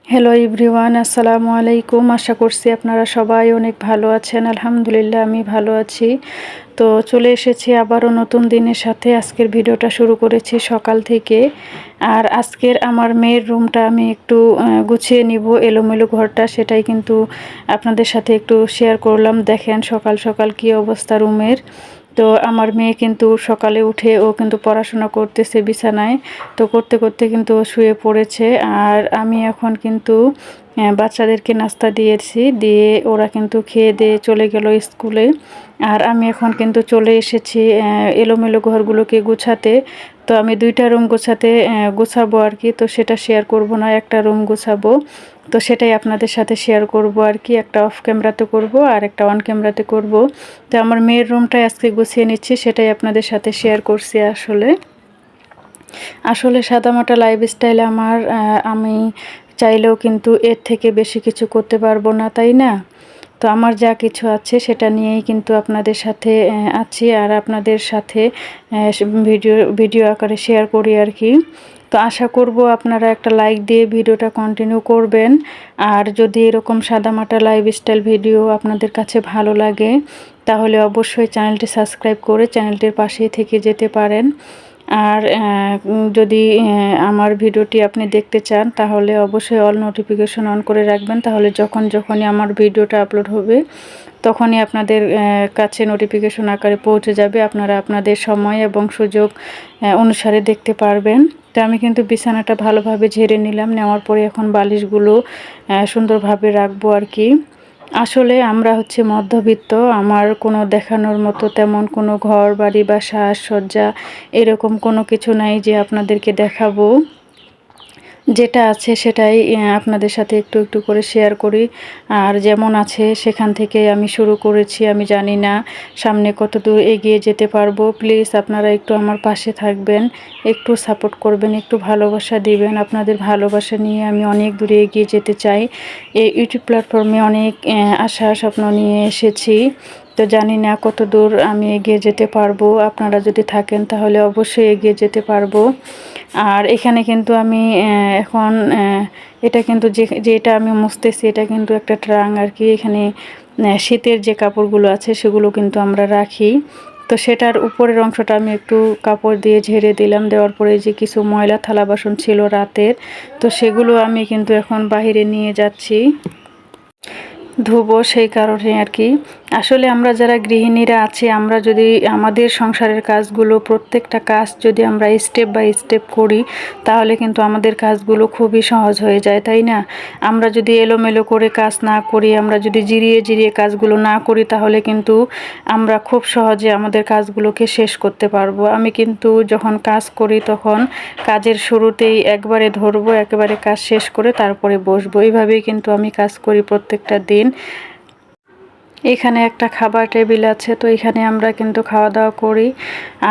Hello everyone, আসসালামু আলাইকুম। আশা করছি আপনারা সবাই অনেক ভালো আছেন। আলহামদুলিল্লাহ আমি ভালো আছি। তো চলে এসেছি আবারও নতুন দিনের সাথে। আজকের ভিডিওটা শুরু করেছি সকাল থেকে। আর আজকের আমার মেয়ের রুমটা আমি একটু গুছিয়ে নিব, এলোমেলো ঘরটা, সেটাই কিন্তু আপনাদের সাথে একটু শেয়ার করলাম। দেখেন সকাল সকাল কী অবস্থা রুমের। তো আমার মেয়ে কিন্তু সকালে উঠে ও কিন্তু পড়াশোনা করতেছে বিছানায়। তো করতে করতে কিন্তু ও শুয়ে পড়েছে। আর আমি এখন কিন্তু বাচ্চাদেরকে নাস্তা দিয়েছি, দিয়ে ওরা কিন্তু খেয়ে দিয়ে চলে গেল স্কুলে। আর আমি এখন কিন্তু চলে এসেছি এলোমেলো ঘরগুলোকে গুছাতে। তো আমি দুইটা রুম গুছাবো আর কি। তো সেটা শেয়ার করব না, একটা রুম গুছাবো। তো সেটাই আপনাদের সাথে শেয়ার করব আর কি। একটা অফ ক্যামেরাতে করব আর একটা অন ক্যামেরাতে করব। তো আমার মেয়ের রুমটাই আজকে গুছিয়ে নিচ্ছি, সেটাই আপনাদের সাথে শেয়ার করছি। আসলে সাদামাটা লাইফস্টাইলে আমি চাইলেও কিন্তু এর থেকে বেশি কিছু করতে পারবো না, তাই না? তো আমার যা কিছু আছে সেটা নিয়েই কিন্তু আপনাদের সাথে আছি, আর আপনাদের সাথে ভিডিও আকারে শেয়ার করি আর কি। তো আশা করব আপনারা একটা লাইক দিয়ে ভিডিওটা কন্টিনিউ করবেন। আর যদি এরকম সাদামাটা লাইফস্টাইল ভিডিও আপনাদের কাছে ভালো লাগে, তাহলে অবশ্যই চ্যানেলটি সাবস্ক্রাইব করে চ্যানেলটির পাশেই থেকে যেতে পারেন। আর যদি আমার ভিডিওটি আপনি দেখতে চান, তাহলে অবশ্যই অল নোটিফিকেশন অন করে রাখবেন। তাহলে যখনই আমার ভিডিওটা আপলোড হবে, তখনই আপনাদের কাছে নোটিফিকেশন আকারে পৌঁছে যাবে। আপনারা আপনাদের সময় এবং সুযোগ অনুসারে দেখতে পারবেন। তো আমি কিন্তু বিছানাটা ভালোভাবে ঝেড়ে নিলাম, নেওয়ার পরে এখন বালিশগুলো সুন্দরভাবে রাখবো আর কি। আসলে আমরা হচ্ছে মধ্যবিত্ত। আমার কোনো দেখানোর মতো তেমন কোনো ঘর বাড়ি বা সাজসজ্জা এরকম কোনো কিছু নাই যে আপনাদেরকে দেখাবো। যেটা আছে সেটাই আপনাদের সাথে একটু একটু করে শেয়ার করি। আর যেমন আছে সেখান থেকে আমি শুরু করেছি। আমি জানি না সামনে কত দূর এগিয়ে যেতে পারবো। প্লিজ আপনারা একটু আমার পাশে থাকবেন, একটু সাপোর্ট করবেন, একটু ভালোবাসা দিবেন। আপনাদের ভালোবাসা নিয়ে আমি অনেক দূরে এগিয়ে যেতে চাই। এই ইউটিউব প্ল্যাটফর্মে অনেক আশা স্বপ্ন নিয়ে এসেছি। তো জানি না কত দূর আমি এগিয়ে যেতে পারবো। আপনারা যদি থাকেন তাহলে অবশ্যই এগিয়ে যেতে পারবো। আর এখানে কিন্তু আমি এখন এটা কিন্তু যেটা আমি মুছতেছি, এটা কিন্তু একটা ট্রাং আর কি। এখানে শীতের যে কাপড়গুলো আছে সেগুলো কিন্তু আমরা রাখি। তো সেটার উপরের অংশটা আমি একটু কাপড় দিয়ে ঝেড়ে দিলাম। দেওয়ার পরে যে কিছু ময়লা থালা বাসন ছিল রাতের, তো সেগুলো আমি কিন্তু এখন বাহিরে নিয়ে যাচ্ছি ধুবো, সেই কারণে আর কি। আসলে আমরা যারা গৃহিণীরা আছি, আমরা যদি আমাদের সংসারের কাজগুলো, প্রত্যেকটা কাজ যদি আমরা স্টেপ বাই স্টেপ করি, তাহলে কিন্তু আমাদের কাজগুলো খুবই সহজ হয়ে যায়, তাই না? আমরা যদি এলোমেলো করে কাজ না করি, আমরা যদি জিরিয়ে জিরিয়ে কাজগুলো না করি, তাহলে কিন্তু আমরা খুব সহজে আমাদের কাজগুলোকে শেষ করতে পারবো। আমি কিন্তু যখন কাজ করি, তখন কাজের শুরুতেই একবারে ধরবো, একেবারে কাজ শেষ করে তারপরে বসবো। এইভাবেই কিন্তু আমি কাজ করি প্রত্যেকটা দিন। এখানে একটা খাবার টেবিল আছে, তো এখানে আমরা কিন্তু খাওয়া দাওয়া করি।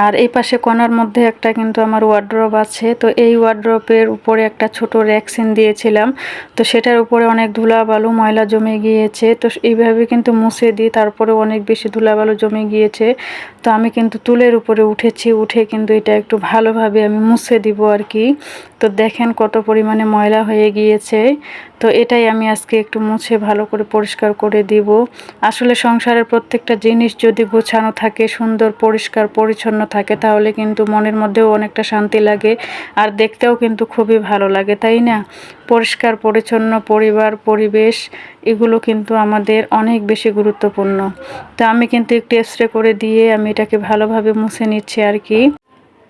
আর এই পাশে কোণার মধ্যে একটা কিন্তু আমার ওয়ার্ড্রপ আছে। তো এই ওয়ার্ড্রপের উপরে একটা ছোট র্যাকসিন দিয়েছিলাম। তো সেটার উপরে অনেক ধুলাবালু ময়লা জমে গিয়েছে। তো এইভাবে কিন্তু মুছে দিই, তারপরে অনেক বেশি ধুলাবালু জমে গিয়েছে। তো আমি কিন্তু টুলের উপরে উঠে কিন্তু এটা একটু ভালোভাবে আমি মুছে দিব আর কি। তো দেখেন কত পরিমাণে ময়লা হয়ে গিয়েছে। তো এটাই আমি আজকে একটু মুছে ভালো করে পরিষ্কার করে দিব। আসলে সংসারের প্রত্যেকটা জিনিস যদি গোছানো থাকে, সুন্দর পরিষ্কার পরিচ্ছন্ন থাকে, তাহলে কিন্তু মনের মধ্যেও অনেকটা শান্তি লাগে, আর দেখতেও কিন্তু খুবই ভালো লাগে, তাই না? পরিষ্কার পরিচ্ছন্ন পরিবার পরিবেশ, এগুলো কিন্তু আমাদের অনেক বেশি গুরুত্বপূর্ণ। তো আমি কিন্তু একটু স্প্রে করে দিয়ে আমি এটাকে ভালোভাবে মুছে নিচ্ছি আর কি।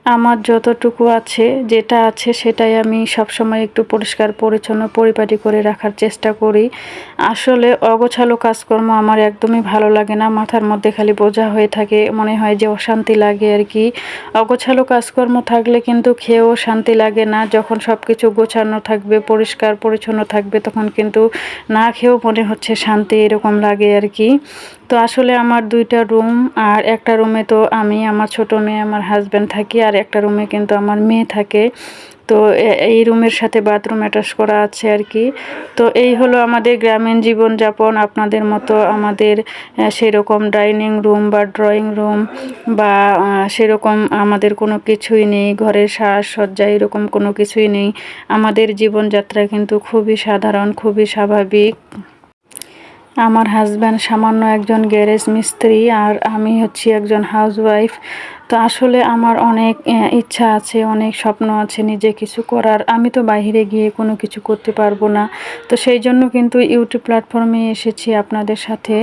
আমার যতটুকু আছে, যেটা আছে সেটাই আমি সবসময় একটু পরিষ্কার পরিচ্ছন্ন পরিপাটি করে রাখার চেষ্টা করি। আসলে অগোছালো কাজকর্ম আমার একদমই ভালো লাগে না। মাথার মধ্যে খালি বোঝা হয়ে থাকে, মনে হয় যে অশান্তি লাগে আর কি। অগোছালো কাজকর্ম থাকলে কিন্তু খেয়েও শান্তি লাগে না। যখন সব কিছু গোছানো থাকবে, পরিষ্কার পরিচ্ছন্ন থাকবে, তখন কিন্তু না খেয়েও মনে হচ্ছে শান্তি, এরকম লাগে আর কি। তো আসলে আমার দুইটা রুম, আর একটা রুমে তো আমি, আমার ছোট মেয়ে, আমার হাজব্যান্ড থাকি, আর একটা রুমে কিন্তু আমার মেয়ে থাকে। তো তো এই রুমের সাথে বাথরুম অ্যাটাচ করা আছে আর কি। তো এই হলো আমাদের গ্রামীণ জীবনযাপন। আপনাদের মতো আমাদের সেরকম ডাইনিং রুম বা ড্রয়িং রুম বা সেরকম আমাদের কোনো কিছুই নেই, ঘরের সাজসজ্জা এরকম কোনো কিছুই নেই। আমাদের জীবনযাত্রা কিন্তু খুবই সাধারণ, খুবই স্বাভাবিক। আমার হাজব্যান্ড সামান্য একজন গ্যারেজ মিস্ত্রি আর আমি হচ্ছি একজন হাউসওয়াইফ। তো আসলে আমার অনেক ইচ্ছা আছে, অনেক স্বপ্ন আছে নিজে কিছু করার। আমি তো বাইরে গিয়ে কোনো কিছু করতে পারবো না। তো সেই জন্য কিন্তু ইউটিউব প্ল্যাটফর্মে এসেছি আপনাদের সাথে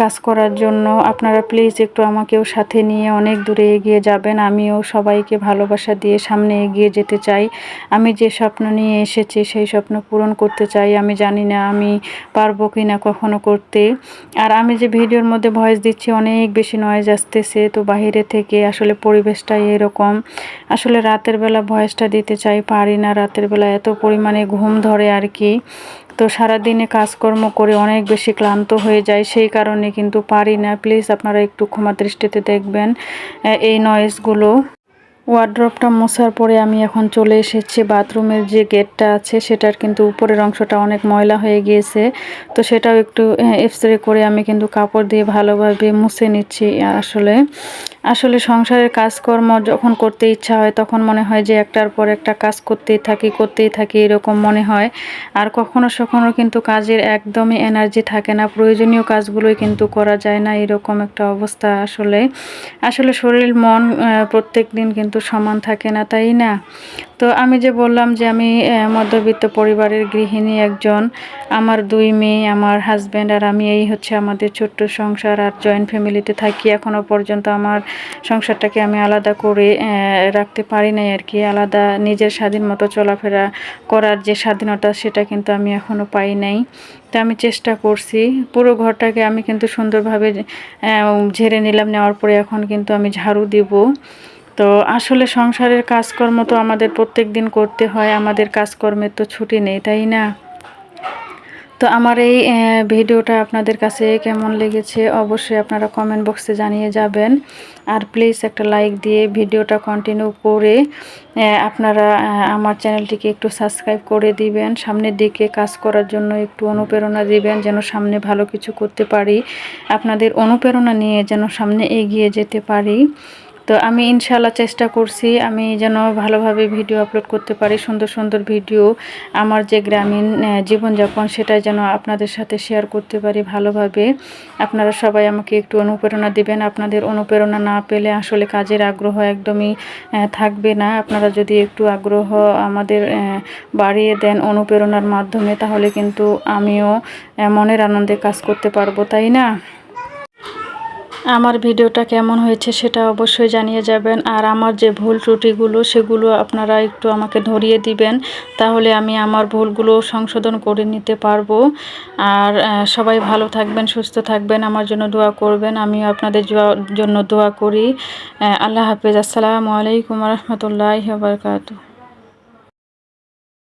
কাজ করার জন্য। আপনারা প্লিজ একটু আমাকেও সাথে নিয়ে অনেক দূরে এগিয়ে যাবেন। আমিও সবাইকে ভালোবাসা দিয়ে সামনে এগিয়ে যেতে চাই। আমি যে স্বপ্ন নিয়ে এসেছি সেই স্বপ্ন পূরণ করতে চাই। আমি জানি না আমি পারবো কি না কখনো করতে। আর আমি যে ভিডিওর মধ্যে ভয়েস দিচ্ছি অনেক বেশি নয়েজ আসতেছে, তো বাইরে থেকে আসলে পরিবেশটাই এরকম। আসলে রাতের বেলা ভয়েসটা দিতে চাই, পারি না। রাতের বেলা এত পরিমাণে ঘুম ধরে আর কি। তো সারাদিনে কাজকর্ম করে অনেক বেশি ক্লান্ত হয়ে যায়, সেই কারণে কিন্তু পারি না। প্লিজ আপনারা একটু ক্ষমা দৃষ্টিতে দেখবেন এই নয়েজগুলো। ওয়ার্ড্রপটা মোছার পরে আমি এখন চলে এসেছি বাথরুমের যে গেটটা আছে সেটার কিন্তু উপরের অংশটা অনেক ময়লা হয়ে গিয়েছে। তো সেটাও একটু এক্সরে করে আমি কিন্তু কাপড় দিয়ে ভালোভাবে মুছে নিচ্ছি। আর আসলে আসলে সংসারের কাজকর্ম যখন করতে ইচ্ছা হয় তখন মনে হয় যে একটার পর একটা কাজ করতেই থাকি এরকম মনে হয়। আর কখনো সখনো কিন্তু কাজের একদমই এনার্জি থাকে না, প্রয়োজনীয় কাজগুলোই কিন্তু করা যায় না, এরকম একটা অবস্থা। আসলে আসলে শরীর মন প্রত্যেক দিন কিন্তু সমান থাকে না, তাই না? তো আমি যে বললাম যে আমি মধ্যবিত্ত পরিবারের গৃহিণী একজন। আমার 2 মেয়ে, আমার হাজব্যান্ড আর আমি, এই হচ্ছে আমাদের ছোট্ট সংসার। আর জয়েন্ট ফ্যামিলিতে থাকি। এখনও পর্যন্ত আমার সংসারটাকে আমি আলাদা করে রাখতে পারি নাই আর কি। আলাদা নিজের স্বাধীন মতো চলাফেরা করার যে স্বাধীনতা সেটা কিন্তু আমি এখনও পাই নাই। তো আমি চেষ্টা করছি। পুরো ঘরটাকে আমি কিন্তু সুন্দরভাবে ঝেড়ে নিলাম, নেওয়ার পরে এখন কিন্তু আমি ঝাড়ু দিব। তো আসলে সংসারের কাজকর্ম তো আমাদের প্রত্যেক দিন করতে হয়, আমাদের কাজকর্মের তো ছুটি নেই, তাই না? তো আমার এই ভিডিওটা আপনাদের কাছে কেমন লেগেছে অবশ্যই আপনারা কমেন্ট বক্সে জানিয়ে যাবেন। আর প্লিজ একটা লাইক দিয়ে ভিডিওটা কন্টিনিউ করে আপনারা আমার চ্যানেলটিকে একটু সাবস্ক্রাইব করে দিবেন। সামনের দিকে কাজ করার জন্য একটু অনুপ্রেরণা দিবেন, যেন সামনে ভালো কিছু করতে পারি। আপনাদের অনুপ্রেরণা নিয়ে যেন সামনে এগিয়ে যেতে পারি। তো আমি ইনশাআল্লাহ চেষ্টা করছি আমি যেন ভালোভাবে ভিডিও আপলোড করতে পারি, সুন্দর সুন্দর ভিডিও। আমার যে গ্রামীণ জীবনযাপন সেটা যেন আপনাদের সাথে শেয়ার করতে পারি ভালোভাবে। আপনারা সবাই আমাকে একটু অনুপ্রেরণা দিবেন। আপনাদের অনুপ্রেরণা না পেলে আসলে কাজের আগ্রহ একদমই থাকবে না। আপনারা যদি একটু আগ্রহ আমাদের বাড়িয়ে দেন অনুপ্রেরণার মাধ্যমে, তাহলে কিন্তু আমিও মনের আনন্দে কাজ করতে পারবো, তাই না? আমার ভিডিওটা কেমন হয়েছে সেটা অবশ্যই জানিয়ে যাবেন। আর আমার যে ভুল ত্রুটিগুলো সেগুলো আপনারা একটু আমাকে ধরিয়ে দিবেন, তাহলে আমি আমার ভুলগুলো সংশোধন করে নিতে পারবো। আর সবাই ভালো থাকবেন, সুস্থ থাকবেন, আমার জন্য দোয়া করবেন। আমিও আপনাদের জন্য দোয়া করি। আল্লাহ হাফেজ। আসসালামু আলাইকুম রহমতুল্লাহি ওয়া বারাকাতুহু।